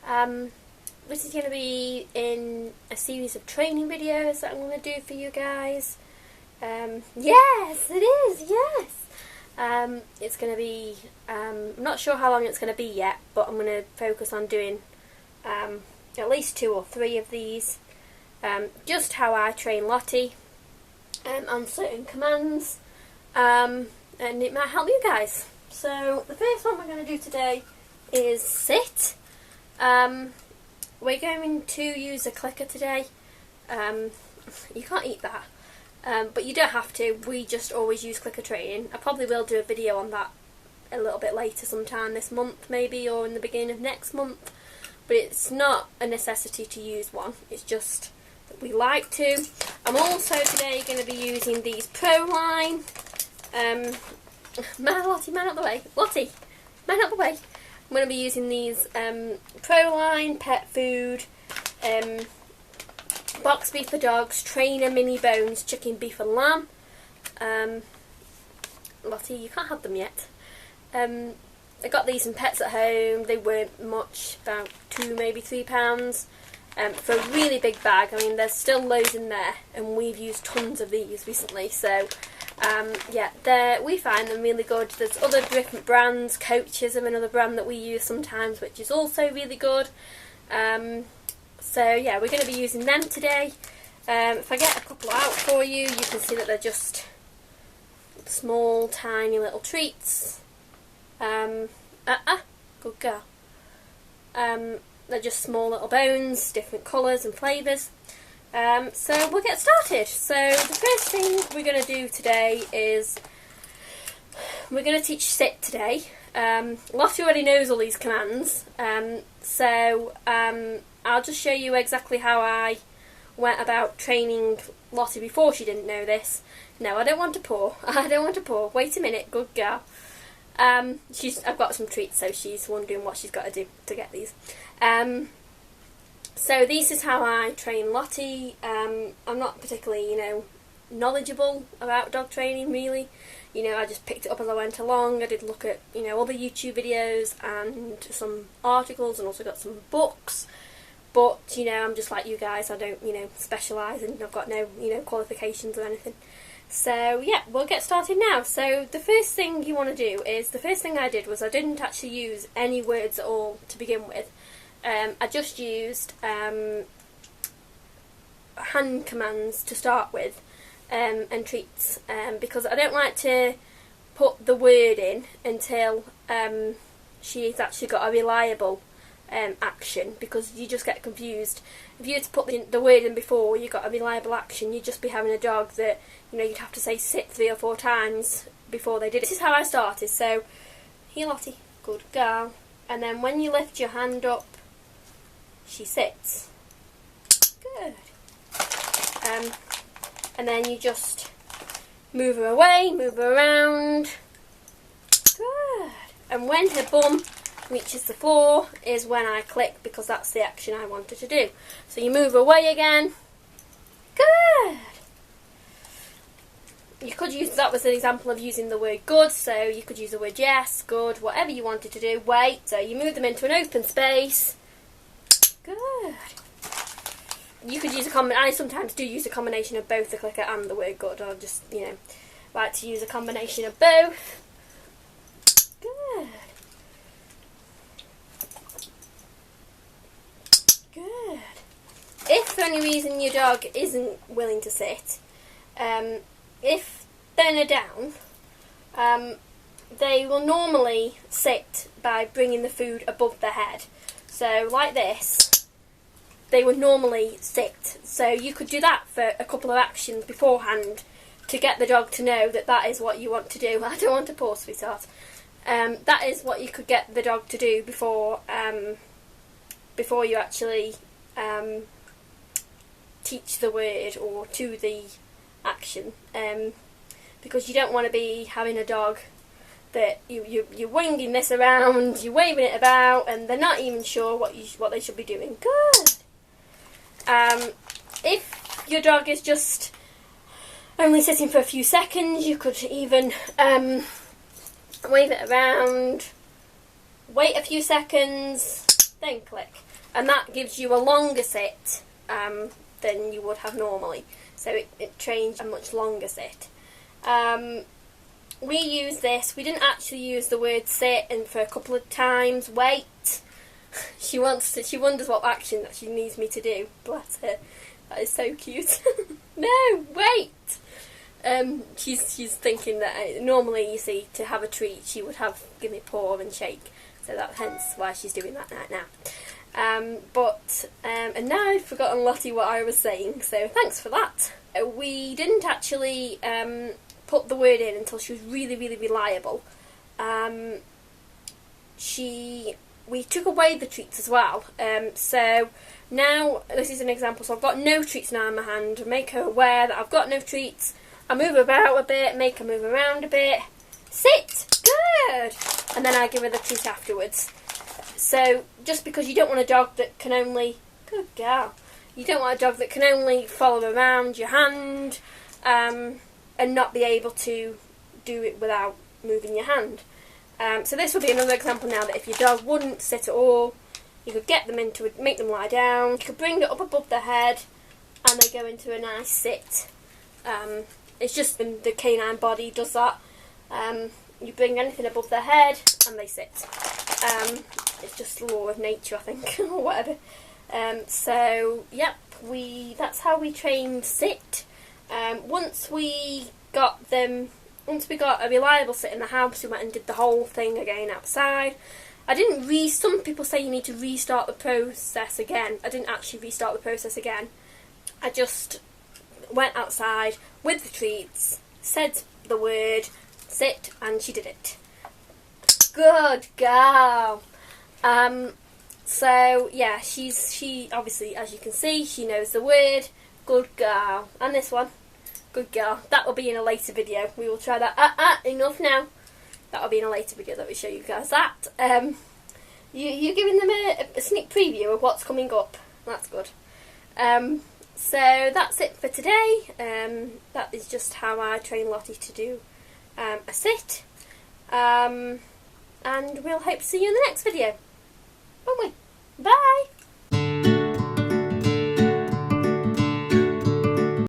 This is going to be in a series of training videos that I'm going to do for you guys. Yes, it is, yes! It's going to be, I'm not sure how long it's going to be yet, but I'm going to focus on doing at least 2 or 3 of these. Just how I train Lottie on certain commands, and it might help you guys. So the first one we're going to do today is sit. We're going to use a clicker today. You can't eat that, but you don't have to. We just always use clicker training. I probably will do a video on that a little bit later sometime this month maybe, or in the beginning of next month, but it's not a necessity to use one, it's just that we like to. I'm also today going to be using these Proline, Lottie, man out the way, Lottie, man out the way. I'm going to be using these Proline pet food, box beef for dogs, trainer mini bones, chicken, beef and lamb. Lottie, you can't have them yet. I got these in Pets at Home. They weren't much, about £2 maybe £3 for a really big bag. I mean, there's still loads in there, and we've used tons of these recently, so yeah, we find them really good. There's other different brands. Coaches are another brand that we use sometimes, which is also really good. So yeah, we're going to be using them today. If I get a couple out for you, you can see that they're just small, tiny little treats. Good girl. They're just small little bones, different colours and flavours. So we'll get started. So the first thing we're going to do today is we're going to teach sit today. Lottie already knows all these commands, so I'll just show you exactly how I went about training Lottie before she didn't know this. No, I don't want to paw. I don't want to paw. Wait a minute, good girl. I've got some treats, so she's wondering what she's got to do to get these. So this is how I train Lottie. I'm not particularly, knowledgeable about dog training, really. I just picked it up as I went along. I did look at, other YouTube videos and some articles, and also got some books. But, I'm just like you guys. I don't, specialise, and I've got no, qualifications or anything. So yeah, we'll get started now. So the first thing you want to do is, the first thing I did was I didn't actually use any words at all to begin with. I just used hand commands to start with, and treats, because I don't like to put the word in until she's actually got a reliable action, because you just get confused. If you were to put the word in before you got a reliable action, you'd just be having a dog that, you'd have to say sit 3 or 4 times before they did it. This is how I started. So, here Lottie, good girl. And then when you lift your hand up, she sits. Good. And then you just move her away, move her around. Good. And when her bum reaches the floor is when I click, because that's the action I wanted to do. So you move away again. Good. You could use, that was an example of using the word good, so you could use the word yes, good, whatever you wanted to do. Wait, so you move them into an open space. Good. You could use I sometimes do use a combination of both the clicker and the word good. I'll just, like to use a combination of both. Good. Good. If for any reason your dog isn't willing to sit, if they're down, they will normally sit by bringing the food above their head. So like this, they would normally sit. So you could do that for a couple of actions beforehand to get the dog to know that that is what you want to do. I don't want to paw, sweetheart. That is what you could get the dog to do before you actually teach the word or to the action, because you don't want to be having a dog that you're winging this around, you're waving it about, and they're not even sure what they should be doing. Good. If your dog is just only sitting for a few seconds, you could even wave it around, wait a few seconds, then click. and that gives you a longer sit than you would have normally. So it trains a much longer sit. We use this. We didn't actually use the word sit, and for a couple of times, wait. She wonders what action that she needs me to do. Bless her. That is so cute. No, wait. She's thinking that normally, you see, to have a treat, she would have give me paw and shake. So that's hence why she's doing that right now. And now I've forgotten, Lottie, what I was saying. So thanks for that. We didn't actually put the word in until she was really, really reliable. We took away the treats as well. So now this is an example. So I've got no treats now in my hand. Make her aware that I've got no treats. I move her about a bit, make her move around a bit. Sit, good. And then I give her the treat afterwards. So just because you don't want a dog that can only, good girl, you don't want a dog that can only follow around your hand and not be able to do it without moving your hand. So this will be another example now that if your dog wouldn't sit at all, you could get them into it, make them lie down, you could bring it up above their head and they go into a nice sit. It's just when the canine body does that. You bring anything above their head and they sit. It's just the law of nature, I think, or whatever. So, yep, that's how we trained sit. Once we got a reliable sit in the house, we went and did the whole thing again outside. Some people say you need to restart the process again. I didn't actually restart the process again. I just went outside with the treats, said the word, sit, and she did it. Good girl. So yeah, she obviously, as you can see, she knows the word. Good girl. And this one, good girl. That will be in a later video. We will try that. Enough now. That will be in a later video that we show you guys that. You're giving them a sneak preview of what's coming up. That's good. So that's it for today. That is just how I train Lottie to do a sit. And we'll hope to see you in the next video. Won't we? Bye!